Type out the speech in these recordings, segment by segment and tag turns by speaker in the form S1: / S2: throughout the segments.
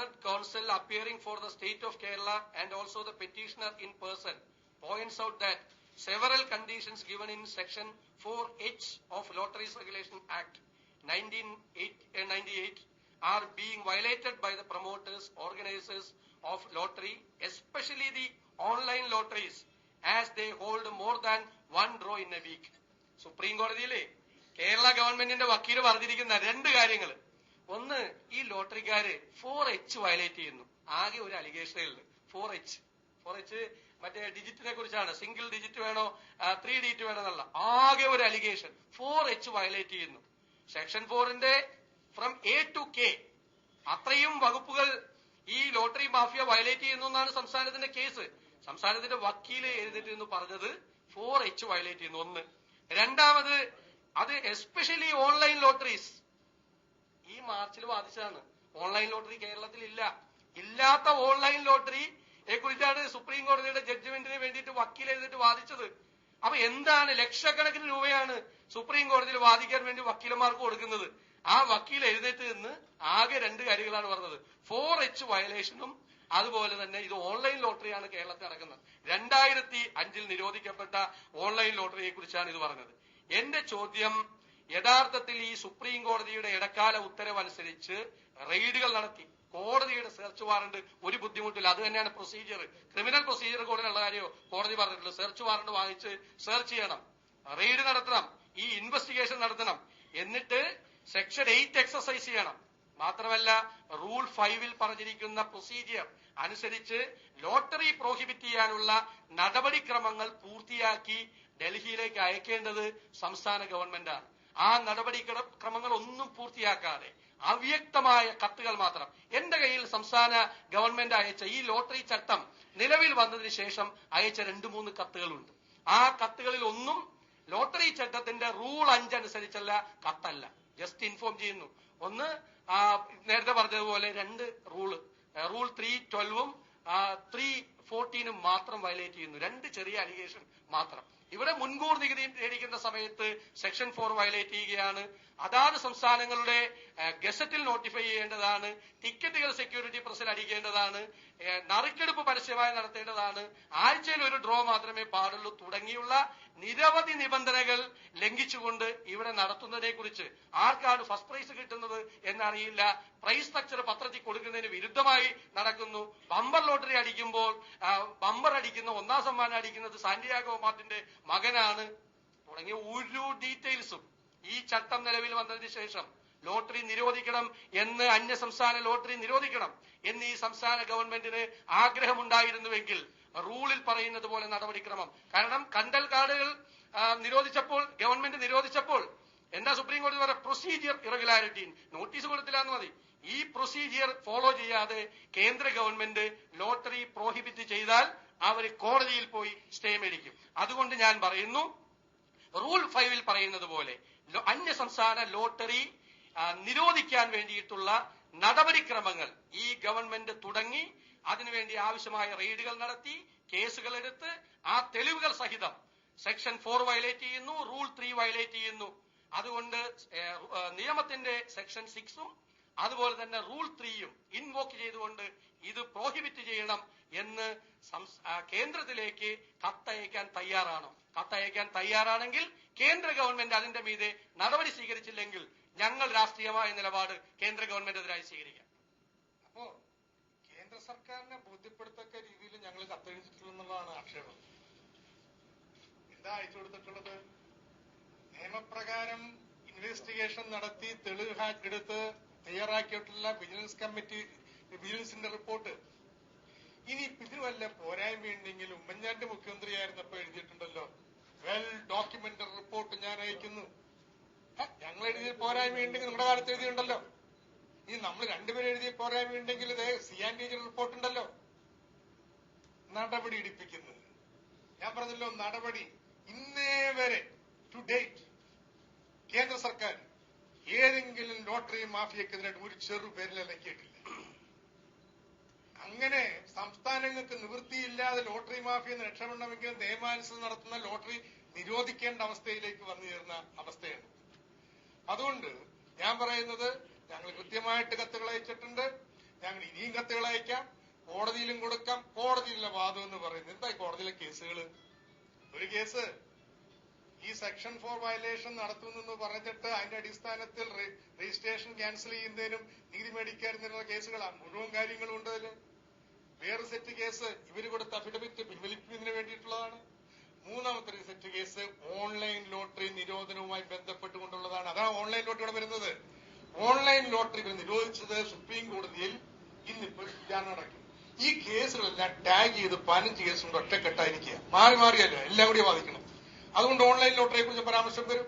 S1: learned counsel appearing for the state of Kerala and also the petitioner in person points out that several conditions given in section 4H of Lotteries Regulation Act 1998 are being violated by the promoters, organizers of lottery, especially the online lotteries, as they hold more than one draw in a week. Supreme കോടതിയിലെ കേരള ഗവൺമെന്റിന്റെ വക്കീല് പറഞ്ഞിരിക്കുന്ന രണ്ട് കാര്യങ്ങൾ. ഒന്ന്, ഈ ലോട്ടറിക്കാര് 4H violate ചെയ്യുന്നു. ആകെ ഒരു അലിഗേഷനേ ഉള്ളൂ, 4H മറ്റേ ഡിജിറ്റിനെ കുറിച്ചാണ്. സിംഗിൾ ഡിജിറ്റ് വേണോ 3 ഡിജിറ്റ് വേണോ എന്നുള്ള ആകെ ഒരു അലിഗേഷൻ. 4H വയലേറ്റ് ചെയ്യുന്നു. സെക്ഷൻ 4ന്റെ ഫ്രം A to K അത്രയും വകുപ്പുകൾ ഈ ലോട്ടറി മാഫിയ വയലേറ്റ് ചെയ്യുന്നു എന്നാണ് സംസ്ഥാനത്തിന്റെ കേസ്. സംസ്ഥാനത്തിന്റെ വക്കീല് എഴുതിട്ട് പറഞ്ഞത് 4H വയലേറ്റ് ചെയ്യുന്നു. ഒന്ന്. രണ്ടാമത്, അത് എസ്പെഷ്യലി ഓൺലൈൻ ലോട്ടറീസ്. ഈ മാർച്ചിൽ വാദിച്ചതാണ്. ഓൺലൈൻ ലോട്ടറി കേരളത്തിൽ ഇല്ലാത്ത ഓൺലൈൻ ലോട്ടറിയെ കുറിച്ചാണ് സുപ്രീം കോടതിയുടെ ജഡ്ജ്മെന്റിന് വേണ്ടിയിട്ട് വക്കീൽ എഴുതിട്ട് വാദിച്ചത്. അപ്പൊ എന്താണ്, ലക്ഷക്കണക്കിന് രൂപയാണ് സുപ്രീം കോടതിയിൽ വാദിക്കാൻ വേണ്ടി വക്കീലന്മാർക്ക് കൊടുക്കുന്നത്. ആ വക്കീൽ എഴുന്നേറ്റ് നിന്ന് ആകെ രണ്ട് കാര്യങ്ങളാണ് പറഞ്ഞത്. 4H വയലേഷനും അതുപോലെ തന്നെ ഇത് ഓൺലൈൻ ലോട്ടറിയാണ് കേരളത്തിൽ നടക്കുന്നത്. 2005 നിരോധിക്കപ്പെട്ട ഓൺലൈൻ ലോട്ടറിയെ കുറിച്ചാണ് ഇത് പറഞ്ഞത്. എന്റെ ചോദ്യം, യഥാർത്ഥത്തിൽ ഈ സുപ്രീം കോടതിയുടെ ഇടക്കാല ഉത്തരവനുസരിച്ച് റെയ്ഡുകൾ നടത്തി, കോടതിയുടെ സെർച്ച് വാറണ്ട് ഒരു ബുദ്ധിമുട്ടില്ല. അത് തന്നെയാണ് പ്രൊസീജിയർ. ക്രിമിനൽ പ്രൊസീജിയർ കോഡിലുള്ള കാര്യമോ കോടതി പറഞ്ഞിട്ടുള്ളൂ. സെർച്ച് വാറണ്ട് വാങ്ങിച്ച് സെർച്ച് ചെയ്യണം, റെയ്ഡ് നടത്തണം, ഈ ഇൻവെസ്റ്റിഗേഷൻ നടത്തണം, എന്നിട്ട് സെക്ഷൻ 8 എക്സസൈസ് ചെയ്യണം. മാത്രമല്ല റൂൾ 5 പറഞ്ഞിരിക്കുന്ന പ്രൊസീജിയർ അനുസരിച്ച് ലോട്ടറി പ്രോഹിബിറ്റ് ചെയ്യാനുള്ള നടപടിക്രമങ്ങൾ പൂർത്തിയാക്കി ഡൽഹിയിലേക്ക് അയക്കേണ്ടത് സംസ്ഥാന ഗവൺമെന്റാണ്. ആ നടപടിക്രമങ്ങൾ ഒന്നും പൂർത്തിയാക്കാതെ അവ്യക്തമായ കത്തുകൾ മാത്രം. എന്റെ കയ്യിൽ സംസ്ഥാന ഗവൺമെന്റ് അയച്ച ഈ ലോട്ടറി ചട്ടം നിലവിൽ വന്നതിന് ശേഷം അയച്ച 2-3 കത്തുകളുണ്ട്. ആ കത്തുകളിൽ ഒന്നും ലോട്ടറി ചട്ടത്തിന്റെ റൂൾ 5 അനുസരിച്ചുള്ള കത്തല്ല, ജസ്റ്റ് ഇൻഫോം ചെയ്യുന്നു. ഒന്ന്, നേരത്തെ പറഞ്ഞതുപോലെ 2 റൂൾ 312 314 മാത്രം വയലേറ്റ് ചെയ്യുന്നു. 2 ചെറിയ അലിഗേഷൻ മാത്രം. ഇവിടെ മുൻകൂർ നികുതി മേടിക്കുന്ന സമയത്ത് സെക്ഷൻ 4 വയലേറ്റ് ചെയ്യുകയാണ്. അതാത് സംസ്ഥാനങ്ങളുടെ ഗസറ്റിൽ നോട്ടിഫൈ ചെയ്യേണ്ടതാണ്, ടിക്കറ്റുകൾ സെക്യൂരിറ്റി പ്രസിൽ അടിക്കേണ്ടതാണ്, നറുക്കെടുപ്പ് പരസ്യമായി നടത്തേണ്ടതാണ്, ആഴ്ചയിൽ ഒരു ഡ്രോ മാത്രമേ പാടുള്ളൂ തുടങ്ങിയുള്ള നിരവധി നിബന്ധനകൾ ലംഘിച്ചുകൊണ്ട് ഇവിടെ നടത്തുന്നതിനെ കുറിച്ച് ആർക്കാണ് ഫസ്റ്റ് പ്രൈസ് കിട്ടുന്നത് എന്നറിയില്ല. പ്രൈസ് സ്ട്രക്ചർ പത്രത്തിൽ കൊടുക്കുന്നതിന് വിരുദ്ധമായി നടക്കുന്നു. ബമ്പർ ലോട്ടറി അടിക്കുമ്പോൾ ബമ്പർ അടിക്കുന്ന 1ാം സമ്മാനം അടിക്കുന്നത് സാന്റിയാഗോ മാർട്ടിന്റെ മകനാണ് തുടങ്ങിയ ഒരു ഡീറ്റെയിൽസും ഈ ചട്ടം നിലവിൽ വന്നതിന് ശേഷം ലോട്ടറി നിരോധിക്കണം എന്ന്, അന്യസംസ്ഥാന ലോട്ടറി നിരോധിക്കണം എന്ന് ഈ സംസ്ഥാന ഗവൺമെന്റിന് ആഗ്രഹമുണ്ടായിരുന്നുവെങ്കിൽ റൂളിൽ പറയുന്നത് പോലെ നടപടിക്രമം. കാരണം കണ്ടൽ കാർഡുകൾ നിരോധിച്ചപ്പോൾ, ഗവൺമെന്റ് നിരോധിച്ചപ്പോൾ എന്താ സുപ്രീം കോടതി പറയുക? Procedure irregularity. നോട്ടീസ് കൊടുത്തില്ല എന്ന് മതി. ഈ പ്രൊസീജിയർ ഫോളോ ചെയ്യാതെ കേന്ദ്ര ഗവൺമെന്റ് ലോട്ടറി പ്രോഹിബിറ്റ് ചെയ്താൽ അവർ കോടതിയിൽ പോയി സ്റ്റേ മേടിക്കും. അതുകൊണ്ട് ഞാൻ പറയുന്നു, റൂൾ 5 പറയുന്നത് പോലെ അന്യസംസ്ഥാന ലോട്ടറി നിരോധിക്കാൻ വേണ്ടിയിട്ടുള്ള നടപടിക്രമങ്ങൾ ഈ ഗവൺമെന്റ് തുടങ്ങി, അതിനുവേണ്ടി ആവശ്യമായ റെയ്ഡുകൾ നടത്തി, കേസുകൾ എടുത്ത് ആ തെളിവുകൾ സഹിതം സെക്ഷൻ 4 വയലേറ്റ് ചെയ്യുന്നു, റൂൾ 3 വയലേറ്റ് ചെയ്യുന്നു. അതുകൊണ്ട് നിയമത്തിന്റെ സെക്ഷൻ 6 അതുപോലെ തന്നെ റൂൾ 3 ഇൻവോക്ക് ചെയ്തുകൊണ്ട് ഇത് പ്രോഹിബിറ്റ് ചെയ്യണം എന്ന് കേന്ദ്രത്തിലേക്ക് കത്തയക്കാൻ തയ്യാറാണോ? കത്തയക്കാൻ തയ്യാറാണെങ്കിൽ കേന്ദ്ര ഗവൺമെന്റ് അതിന്റെ മീതെ നടപടി സ്വീകരിച്ചില്ലെങ്കിൽ ഞങ്ങൾ രാഷ്ട്രീയമായ നിലപാട് കേന്ദ്ര ഗവൺമെന്റിനെതിരായി സ്വീകരിക്കാം.
S2: അപ്പോ കേന്ദ്ര സർക്കാരിനെ ബോധ്യപ്പെടുത്തക്ക രീതിയിൽ ഞങ്ങൾ കത്തയച്ചിട്ടുള്ളതാണ് ആക്ഷേപം. എന്താ അയച്ചു കൊടുത്തിട്ടുള്ളത്? നിയമപ്രകാരം ഇൻവെസ്റ്റിഗേഷൻ നടത്തി തെളിവ് എടുത്ത് തയ്യാറാക്കിയിട്ടുള്ള വിജിലൻസിന്റെ റിപ്പോർട്ട്. ഇനി ഇതിന് വല്ല പോരായ്മയുണ്ടെങ്കിൽ ഉമ്മൻചാണ്ടി മുഖ്യമന്ത്രിയായിരുന്നപ്പോ എഴുതിയിട്ടുണ്ടല്ലോ, വെൽ ഡോക്യുമെന്റഡ് റിപ്പോർട്ട് ഞാൻ അയക്കുന്നു. ഞങ്ങൾ എഴുതിയ പോരായ്മയുണ്ടെങ്കിൽ നിങ്ങളുടെ കാലത്ത് എഴുതിയുണ്ടല്ലോ. ഇനി നമ്മൾ രണ്ടുപേരും എഴുതിയ പോരായ്മയുണ്ടെങ്കിൽ ഇത് CNDG റിപ്പോർട്ട് ഉണ്ടല്ലോ. നടപടി ഇടിപ്പിക്കുന്നത് ഞാൻ പറഞ്ഞല്ലോ, നടപടി ഇന്നേ വരെ ടു ഡേറ്റ് കേന്ദ്ര സർക്കാർ ഏതെങ്കിലും ലോട്ടറി മാഫിയക്കെതിരായിട്ട് ഒരു ചെറു പേരിലക്കിയിട്ടില്ല. അങ്ങനെ സംസ്ഥാനങ്ങൾക്ക് നിവൃത്തിയില്ലാതെ ലോട്ടറി മാഫിയ രക്ഷപ്പെടണമെങ്കിൽ നിയമാനുസൃതം നടത്തുന്ന ലോട്ടറി നിരോധിക്കേണ്ട അവസ്ഥയിലേക്ക് വന്നു ചേർന്ന അവസ്ഥയാണ്. അതുകൊണ്ട് ഞാൻ പറയുന്നത്, ഞങ്ങൾ കൃത്യമായിട്ട് കത്തുകൾ അയച്ചിട്ടുണ്ട്. ഞങ്ങൾ ഇനിയും കത്തുകൾ അയക്കാം, കോടതിയിലും കൊടുക്കാം. കോടതിയിലെ വാദം എന്ന് പറയുന്നത് എന്തായി കോടതിയിലെ കേസുകൾ? ഒരു കേസ് ഈ സെക്ഷൻ 4 വയലേഷൻ നടത്തുന്നെന്ന് പറഞ്ഞിട്ട് അതിന്റെ അടിസ്ഥാനത്തിൽ രജിസ്ട്രേഷൻ ക്യാൻസൽ ചെയ്യുന്നതിനും നികുതി മേടിക്കാതിരുന്നുള്ള കേസുകളാണ്. മുഴുവൻ കാര്യങ്ങളും ഉണ്ട് അതില്. വേറെ സെറ്റ് കേസ് ഇവര് കൊടുത്ത അഫിഡവിറ്റ് പിൻവലിക്കുന്നതിന് വേണ്ടിയിട്ടുള്ളതാണ്. മൂന്നാമത്തെ സെറ്റ് കേസ് ഓൺലൈൻ ലോട്ടറി നിരോധനവുമായി ബന്ധപ്പെട്ടുകൊണ്ടുള്ളതാണ്. അതാണ് ഓൺലൈൻ ലോട്ടറിയുടെ വരുന്നത്. ഓൺലൈൻ ലോട്ടറി ഇവർ നിരോധിച്ചത് സുപ്രീം കോടതിയിൽ ഇന്നിപ്പോൾ വിചാരണ നടക്കും. ഈ കേസുകളെല്ലാം ടാഗ് ചെയ്ത് 15 കേസുകൊണ്ട് ഒറ്റക്കെട്ടായിരിക്കുക. മാറി മാറിയല്ല, എല്ലാം കൂടി ബാധിക്കണം. അതുകൊണ്ട് ഓൺലൈൻ ലോട്ടറിയെ കുറിച്ച് പരാമർശം വരും.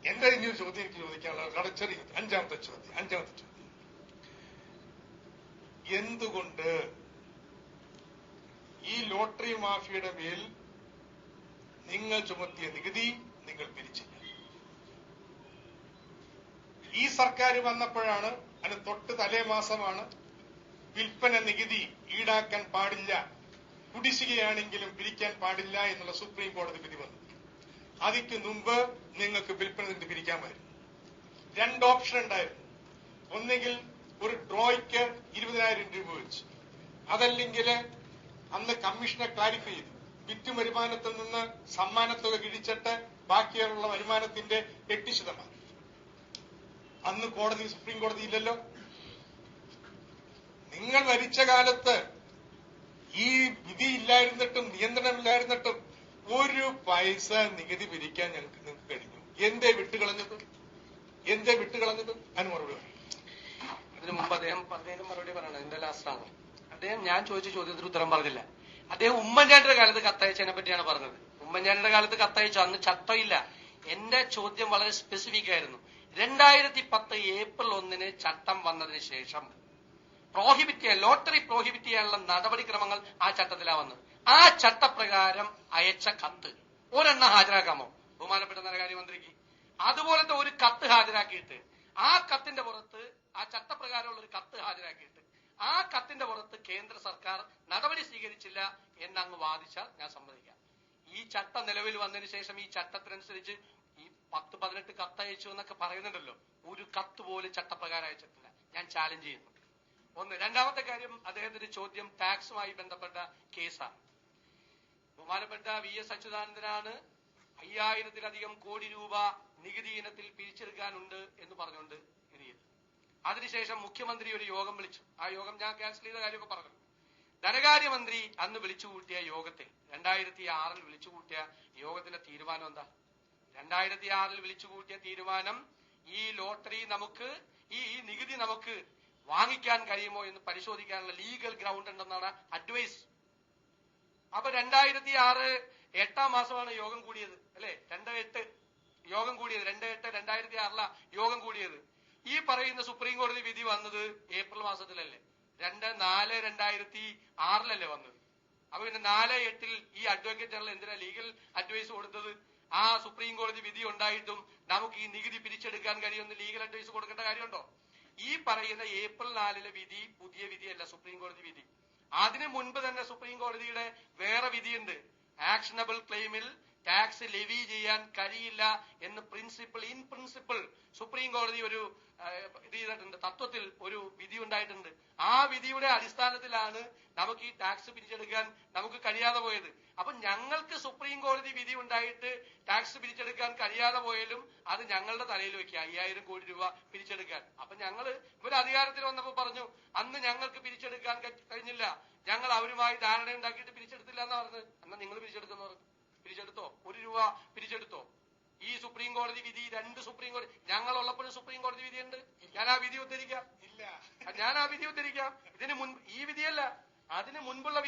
S2: എന്റെ ഇനിയൊരു ചോദ്യം എനിക്ക് ചോദിക്കാനുള്ള ചെറിയ അഞ്ചാമത്തെ ചോദ്യം, എന്തുകൊണ്ട് ഈ ലോട്ടറി മാഫിയയുടെ മേൽ നിങ്ങൾ ചുമത്തിയ നികുതി നിങ്ങൾ പിരിച്ചില്ല? ഈ സർക്കാർ വന്നപ്പോഴാണ്, അതിന് തൊട്ട് തലേ മാസമാണ് വിൽപ്പന നികുതി ഈടാക്കാൻ പാടില്ല, കുടിശ്ശികയാണെങ്കിലും പിരിക്കാൻ പാടില്ല എന്നുള്ള സുപ്രീം കോടതി വിധി വന്നു. അതിക്ക് മുമ്പ് നിങ്ങൾക്ക് വിൽപ്പന നികുതി പിരിക്കാമായിരുന്നു. 2 ഓപ്ഷൻ ഉണ്ടായിരുന്നു. ഒന്നുകിൽ ഒരു ഡ്രോയ്ക്ക് 20,000 രൂപ വെച്ച്, അതല്ലെങ്കിൽ അന്ന് കമ്മീഷനെ ക്ലാരിഫൈ ചെയ്തു വിറ്റ് വരുമാനത്തിൽ നിന്ന് സമ്മാനത്തുക കിഴിച്ചിട്ട് ബാക്കിയുള്ള വരുമാനത്തിന്റെ 8%. അന്ന് സുപ്രീം കോടതി ഇല്ലല്ലോ. നിങ്ങൾ ഭരിച്ച കാലത്ത് ഈ വിധി ഇല്ലായിരുന്നിട്ടും നിയന്ത്രണമില്ലായിരുന്നിട്ടും 1 പൈസ നികുതി പിരിക്കാൻ നിങ്ങൾക്ക് കഴിഞ്ഞു. എന്തേ വിട്ടുകളഞ്ഞത്? അതിന് മറുപടി പറയും.
S1: അതിനു മുമ്പ് അദ്ദേഹം പറഞ്ഞതിന് മറുപടി പറയണം. എന്റെ ലാസ്റ്റാണ്. അദ്ദേഹം ഞാൻ ചോദിച്ച ചോദ്യത്തിന് ഉത്തരം പറഞ്ഞില്ല. അദ്ദേഹം ഉമ്മൻചാണ്ടിയുടെ കാലത്ത് കത്തയച്ചതിനെ പറ്റിയാണ് പറഞ്ഞത്. ഉമ്മൻചാണ്ടിയുടെ കാലത്ത് കത്തയച്ചു, അന്ന് ചട്ടമില്ല. എന്റെ ചോദ്യം വളരെ സ്പെസിഫിക് ആയിരുന്നു. 2010 ഏപ്രിൽ 1 ചട്ടം വന്നതിന് ശേഷം ലോട്ടറി പ്രോഹിബിറ്റ് ചെയ്യാനുള്ള നടപടിക്രമങ്ങൾ ആ ചട്ടത്തിലാ വന്നത്. ആ ചട്ടപ്രകാരം അയച്ച കത്ത് ഒരെണ്ണം ഹാജരാക്കാമോ ബഹുമാനപ്പെട്ട ധനകാര്യമന്ത്രിക്ക്? അതുപോലത്തെ ഒരു കത്ത് ഹാജരാക്കിയിട്ട് ആ കത്തിന്റെ പുറത്ത്, ആ ചട്ടപ്രകാരമുള്ള ഒരു കത്ത് ഹാജരാക്കിയിട്ട് ആ കത്തിന്റെ പുറത്ത് കേന്ദ്ര സർക്കാർ നടപടി സ്വീകരിച്ചില്ല എന്നങ്ങ് വാദിച്ചാൽ ഞാൻ സമ്മതിക്കാം. ഈ ചട്ടം നിലവിൽ വന്നതിന് ശേഷം ഈ ചട്ടത്തിനനുസരിച്ച് ഈ 10-18 കത്തയച്ചു എന്നൊക്കെ പറയുന്നുണ്ടല്ലോ, ഒരു കത്ത് പോലും ചട്ടപ്രകാരം അയച്ചിട്ടില്ല. ഞാൻ ചാലഞ്ച് ചെയ്യുന്നു. ഒന്ന്. രണ്ടാമത്തെ കാര്യം, അദ്ദേഹത്തിന്റെ ചോദ്യം ടാക്സുമായി ബന്ധപ്പെട്ട കേസാണ്. ബഹുമാനപ്പെട്ട VS അച്യുതാനന്ദനാണ് 5000-ലധികം കോടി രൂപ നികുതി ഇനത്തിൽ പിരിച്ചെടുക്കാനുണ്ട് എന്ന് പറഞ്ഞുകൊണ്ട് ഇത് ചെയ്തു. അതിനുശേഷം മുഖ്യമന്ത്രി ഒരു യോഗം വിളിച്ചു. ആ യോഗം ഞാൻ ക്യാൻസൽ ചെയ്ത കാര്യമൊക്കെ പറഞ്ഞു. ധനകാര്യമന്ത്രി അന്ന് വിളിച്ചുകൂട്ടിയ യോഗത്തിൽ 2006 വിളിച്ചുകൂട്ടിയ യോഗത്തിന്റെ തീരുമാനം എന്താ? 2006 വിളിച്ചുകൂട്ടിയ തീരുമാനം ഈ ലോട്ടറി നമുക്ക്, ഈ നികുതി നമുക്ക് വാങ്ങിക്കാൻ കഴിയുമോ എന്ന് പരിശോധിക്കാനുള്ള ലീഗൽ ഗ്രൗണ്ട് ഉണ്ടെന്നാണ് അഡ്വൈസ്. അപ്പൊ 2006 8-ാം മാസമാണ് യോഗം കൂടിയത്, അല്ലെ? 2/8 യോഗം കൂടിയത്. 2/8/2006 യോഗം കൂടിയത്. ഈ പറയുന്ന സുപ്രീം കോടതി വിധി വന്നത് ഏപ്രിൽ മാസത്തിലല്ലേ? 2/4/2006 വന്നത്. അപ്പൊ പിന്നെ 4/8 ഈ അഡ്വക്കേറ്റ് ജനറൽ എന്തിനാ ലീഗൽ അഡ്വൈസ് കൊടുത്തത്? ആ സുപ്രീം കോടതി വിധി ഉണ്ടായിട്ടും നമുക്ക് ഈ നികുതി പിരിച്ചെടുക്കാൻ കഴിയുമെന്ന് ലീഗൽ അഡ്വൈസ് കൊടുക്കേണ്ട കാര്യമുണ്ടോ? ഈ പറയുന്ന ഏപ്രിൽ 4 വിധി പുതിയ വിധിയല്ല, സുപ്രീം കോടതി വിധി. അതിനു മുൻപ് തന്നെ സുപ്രീം കോടതിയുടെ വേറെ വിധിയുണ്ട്. ആക്ഷനബിൾ ക്ലെയിമിൽ ടാക്സ് ലെവി ചെയ്യാൻ കഴിയില്ല എന്ന് ഇൻ പ്രിൻസിപ്പിൾ സുപ്രീം കോടതി ഒരു ഇത് ചെയ്തിട്ടുണ്ട്, തത്വത്തിൽ ഒരു വിധി ഉണ്ടായിട്ടുണ്ട്. ആ വിധിയുടെ അടിസ്ഥാനത്തിലാണ് നമുക്ക് ഈ ടാക്സ് പിരിച്ചെടുക്കാൻ നമുക്ക് കഴിയാതെ പോയത്. അപ്പൊ ഞങ്ങൾക്ക് സുപ്രീം കോടതി വിധി ഉണ്ടായിട്ട് ടാക്സ് പിരിച്ചെടുക്കാൻ കഴിയാതെ പോയാലും അത് ഞങ്ങളുടെ തലയിൽ വെക്കുക, 5000 കോടി രൂപ പിരിച്ചെടുക്കാൻ. അപ്പൊ ഞങ്ങള് ഇവര് അധികാരത്തിൽ വന്നപ്പോ പറഞ്ഞു അന്ന് ഞങ്ങൾക്ക് പിരിച്ചെടുക്കാൻ കഴിഞ്ഞില്ല, ഞങ്ങൾ അവരുമായി ധാരണ ഉണ്ടാക്കിയിട്ട് പിരിച്ചെടുത്തില്ല എന്നാ പറഞ്ഞത്. എന്നാ നിങ്ങൾ പിരിച്ചെടുത്തെന്ന് പറഞ്ഞു. പിരിച്ചെടുത്തോ? 1 രൂപ പിരിച്ചെടുത്തോ? ഈ സുപ്രീം കോടതി വിധി, 2 സുപ്രീം കോടതി, ഞങ്ങളുള്ളപ്പോഴും സുപ്രീം കോടതി വിധിയുണ്ട്. ഞാൻ ആ വിധി ഉദ്ധരിക്കാം. ഇതിന് മുൻപ് ഈ വിധിയല്ല, അതിന് മുൻപുള്ള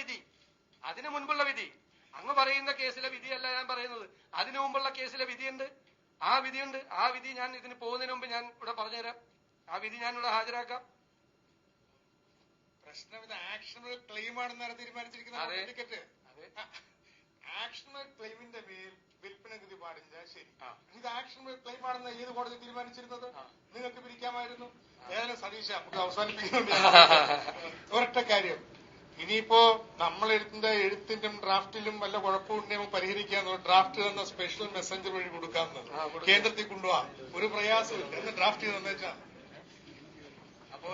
S1: വിധി. അങ്ങ് പറയുന്ന കേസിലെ വിധിയല്ല ഞാൻ പറയുന്നത്, അതിനു മുമ്പുള്ള കേസിലെ വിധിയുണ്ട്. ആ വിധി ഞാൻ ഇതിന് പോകുന്നതിന് മുമ്പ് ഞാൻ ഇവിടെ പറഞ്ഞുതരാം. ആ വിധി ഞാൻ ഇവിടെ ഹാജരാക്കാം.
S2: പ്രശ്നം ഇത് ആക്ഷണബിൾ ക്ലെയിം ആണെന്നാണ് തീരുമാനിച്ചിരിക്കുന്നത്. ആക്ഷണബിൾ ക്ലെയിമിന്റെ മേൽ വിൽപ്പന നികുതി പാടില്ല. ശരി, ഇത് ആക്ഷണബിൾ ക്ലെയിം ആണെന്ന് ഏത് കോടതി തീരുമാനിച്ചിരുന്നത്? നിങ്ങൾക്ക് പിരിക്കാമായിരുന്നു. ഏതായാലും സതീശ, നമുക്ക് അവസാനിപ്പിക്കുന്നുണ്ട്. ഒരൊറ്റ കാര്യം, ഇനിയിപ്പോ നമ്മൾ എഴുത്തിലും ഡ്രാഫ്റ്റിലും വല്ല കുഴപ്പമുണ്ടെങ്കിൽ പരിഹരിക്കാന്ന് ഡ്രാഫ്റ്റ് തന്ന സ്പെഷ്യൽ മെസ്സഞ്ചർ വഴി കൊടുക്കാമെന്ന് കേന്ദ്രത്തിൽ കൊണ്ടുപോവാം. ഒരു പ്രയാസമില്ല എന്ന് ഡ്രാഫ്റ്റ് ചെയ്ത് തന്നേച്ചാ. അപ്പോ